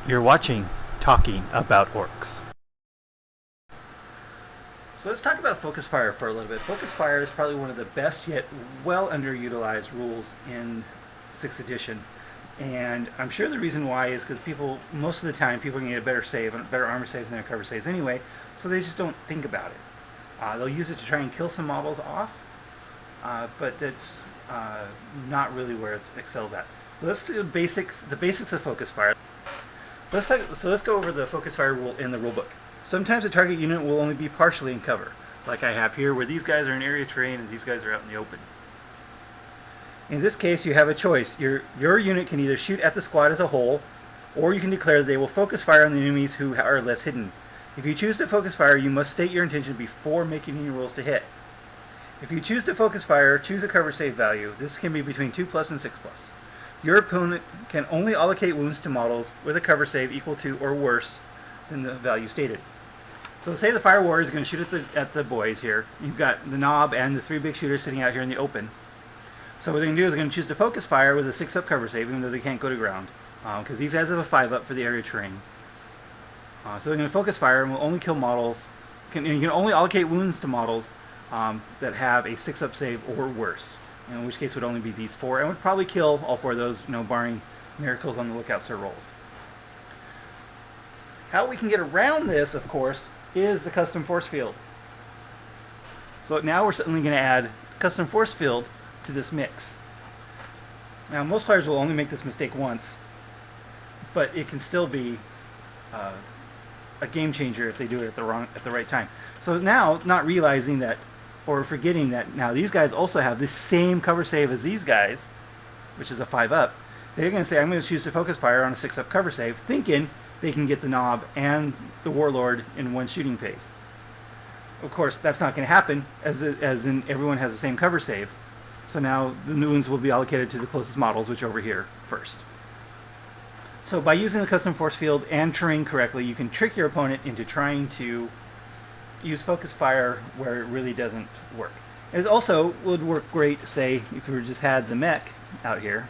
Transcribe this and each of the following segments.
You're watching Talking About Orcs. So let's talk about Focus Fire for a little bit. Focus Fire is probably one of the best yet well underutilized rules in 6th edition. And I'm sure the reason why is because most of the time, people can get a better save and better armor saves than their cover saves anyway, so they just don't think about it. They'll use it to try and kill some models off, but that's not really where it excels at. So let's do the basics of Focus Fire. Let's go over the Focus Fire rule in the rulebook. Sometimes a target unit will only be partially in cover, like I have here, where these guys are in area terrain and these guys are out in the open. In this case, you have a choice. Your unit can either shoot at the squad as a whole, or you can declare that they will focus fire on the enemies who are less hidden. If you choose to focus fire, you must state your intention before making any rolls to hit. If you choose to focus fire, choose a cover save value. This can be between 2+ and 6+. Your opponent can only allocate wounds to models with a cover save equal to or worse than the value stated. So say the Fire Warrior is going to shoot at the boys here. You've got the Knob and the 3 big shooters sitting out here in the open. So what they're going to do is they're going to choose to focus fire with a 6+ cover save, even though they can't go to ground, because these guys have a 5+ for the area terrain. So they're going to focus fire and will only kill models. And you can only allocate wounds to models that have a 6+ save or worse. In which case would only be these 4, and would probably kill all 4 of those, barring miracles on the lookout sir rolls. How we can get around this, of course, is the custom force field. So now we're suddenly going to add custom force field to this mix. Now most players will only make this mistake once, but it can still be a game changer if they do it at the right time. So now, not realizing that, or forgetting that now these guys also have the same cover save as these guys, which is a 5+, they're going to say, I'm going to choose to focus fire on a 6+ cover save, thinking they can get the Knob and the Warlord in one shooting phase. Of course, that's not going to happen, as in everyone has the same cover save. So now the new wounds will be allocated to the closest models, which are over here first. So by using the custom force field and terrain correctly, you can trick your opponent into trying to use focus fire where it really doesn't work. It also would work great, say, if we just had the mech out here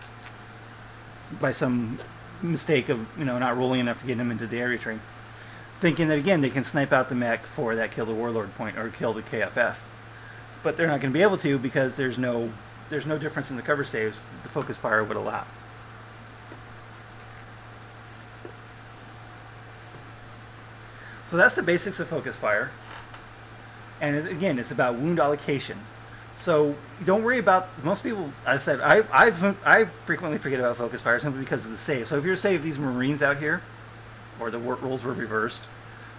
by some mistake of not rolling enough to get him into the area terrain, thinking that again they can snipe out the mech for that kill the Warlord point or kill the KFF, but they're not going to be able to because there's no difference in the cover saves that the focus fire would allow. So that's the basics of focus fire. And again, it's about wound allocation. So don't worry about, most people, I said, I frequently forget about focus fire simply because of the save. So if you're, say, if these Marines out here, or the rolls were reversed,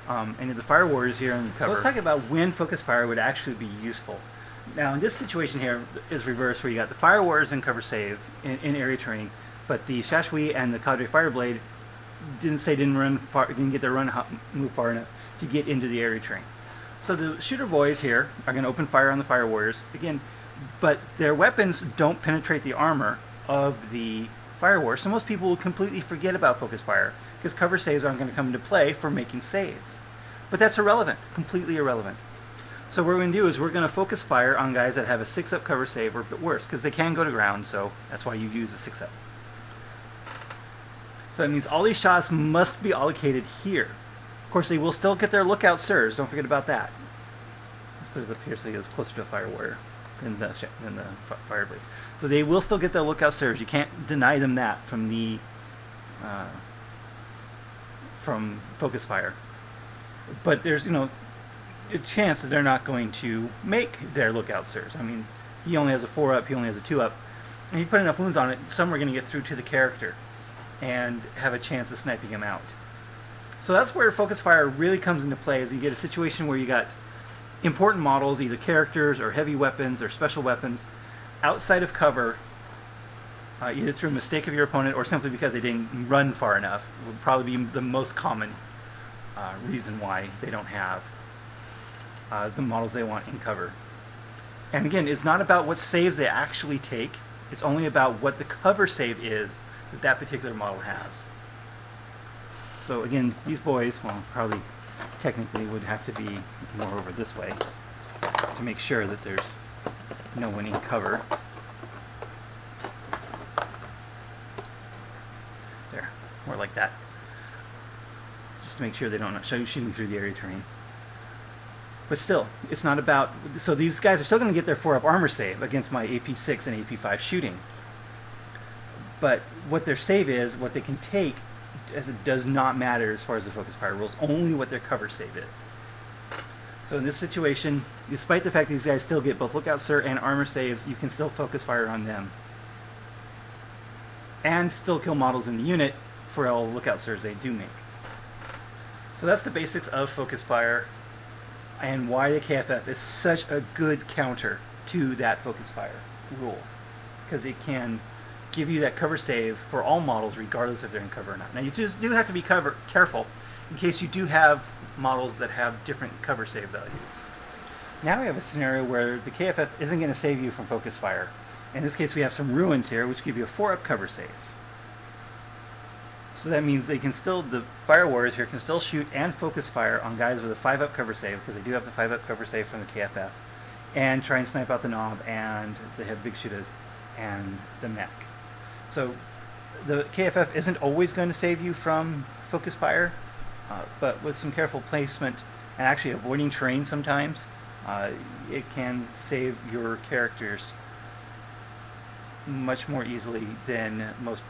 and the Fire Warriors here in the cover. So let's talk about when focus fire would actually be useful. Now in this situation here is reversed, where you got the Fire Warriors in cover save in area terrain, but the Shashwi and the Cadre Fireblade didn't get their move far enough to get into the area terrain. So the shooter boys here are going to open fire on the Fire Warriors again, but their weapons don't penetrate the armor of the Fire Warriors, so most people will completely forget about focus fire because cover saves aren't going to come into play for making saves. But that's irrelevant, completely irrelevant. So what we're going to do is we're going to focus fire on guys that have a 6+ cover save or a bit worse, because they can go to ground, so that's why you use a 6+. So that means all these shots must be allocated here. Of course, they will still get their lookout sirs. Don't forget about that. Let's put it up here so it gets closer to a Fire Warrior than the Fireblade. So they will still get their lookout sirs. You can't deny them that from the from focus fire. But there's a chance that they're not going to make their lookout sirs. I mean, he only has a 4+, he only has a 2+, and you put enough wounds on it, some are going to get through to the character and have a chance of sniping him out. So that's where focus fire really comes into play, is you get a situation where you got important models, either characters or heavy weapons or special weapons, outside of cover, either through a mistake of your opponent or simply because they didn't run far enough. Would probably be the most common reason why they don't have the models they want in cover. And again, it's not about what saves they actually take, it's only about what the cover save is that particular model has. So again, these boys, well, probably technically would have to be more over this way to make sure that there's no one in cover. There, more like that. just to make sure they don't shooting through the area terrain. But still, it's not about... So these guys are still going to get their 4-up armor save against my AP6 and AP5 shooting. But what their save is, what they can take, as it does not matter as far as the focus fire rules, only what their cover save is. So in this situation, despite the fact these guys still get both Lookout Sir and armor saves, you can still focus fire on them. And still kill models in the unit for all Lookout Sirs they do make. So that's the basics of focus fire, and why the KFF is such a good counter to that focus fire rule, because it can give you that cover save for all models regardless if they're in cover or not. Now you just do have to be careful in case you do have models that have different cover save values. Now we have a scenario where the KFF isn't going to save you from focus fire. In this case we have some ruins here which give you a 4-up cover save. So that means they can still, the Fire Warriors here can still shoot and focus fire on guys with a 5-up cover save, because they do have the 5-up cover save from the KFF, and try and snipe out the Nob, and they have Big Shooters and the mech. So the KFF isn't always going to save you from focus fire, but with some careful placement and actually avoiding terrain sometimes, it can save your characters much more easily than most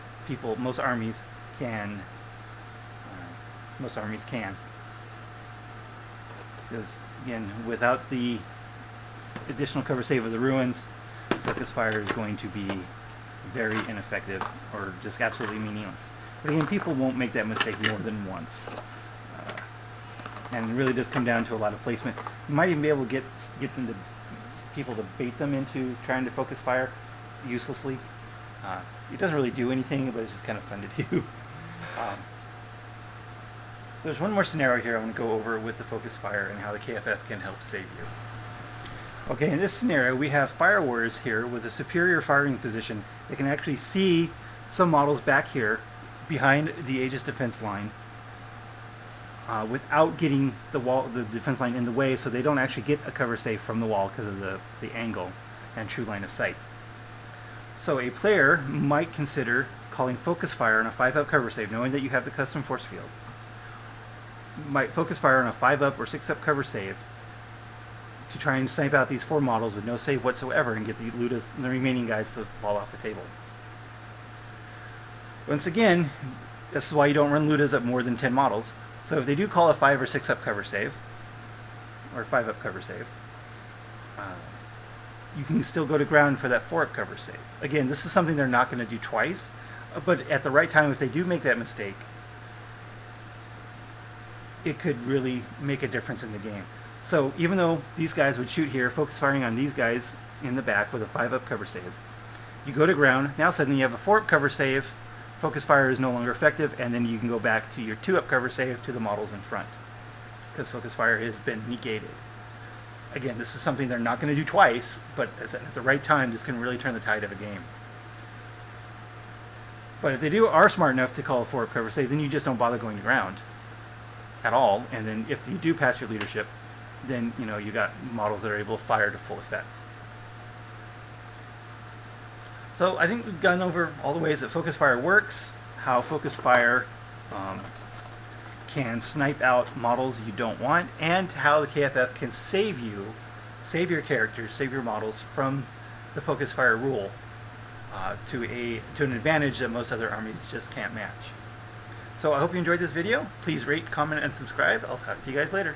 armies can. Because again, without the additional cover save of the ruins, focus fire is going to be very ineffective or just absolutely meaningless. But again, people won't make that mistake more than once, and it really does come down to a lot of placement. You might even be able to get people to bait them into trying to focus fire uselessly. It doesn't really do anything, but it's just kind of fun to do. So there's one more scenario here I want to go over with the focus fire and how the KFF can help save you. Okay, in this scenario we have Fire Warriors here with a superior firing position. They can actually see some models back here behind the Aegis defense line without getting the defense line in the way, so they don't actually get a cover save from the wall because of the angle and true line of sight. So a player might consider calling focus fire on a 5-up cover save, knowing that you have the custom force field. Might focus fire on a 5-up or 6-up cover save to try and snipe out these 4 models with no save whatsoever and get the Ludas and the remaining guys to fall off the table. Once again, this is why you don't run Ludas at more than 10 models. So if they do call a 5 or 6-up cover save, or 5-up cover save, you can still go to ground for that 4-up cover save. Again, this is something they're not going to do twice, but at the right time, if they do make that mistake, it could really make a difference in the game. So even though these guys would shoot here, focus firing on these guys in the back with a 5-up cover save, you go to ground, now suddenly you have a 4-up cover save, focus fire is no longer effective, and then you can go back to your 2-up cover save to the models in front, because focus fire has been negated. Again, this is something they're not going to do twice, but at the right time, this can really turn the tide of a game. But if they are smart enough to call a 4-up cover save, then you just don't bother going to ground at all. And then if you do pass your leadership, then you got models that are able to fire to full effect. So I think we've gone over all the ways that focus fire works, how focus fire can snipe out models you don't want, and how the KFF can save your characters, save your models from the focus fire rule to an advantage that most other armies just can't match. So I hope you enjoyed this video. Please rate, comment, and subscribe. I'll talk to you guys later.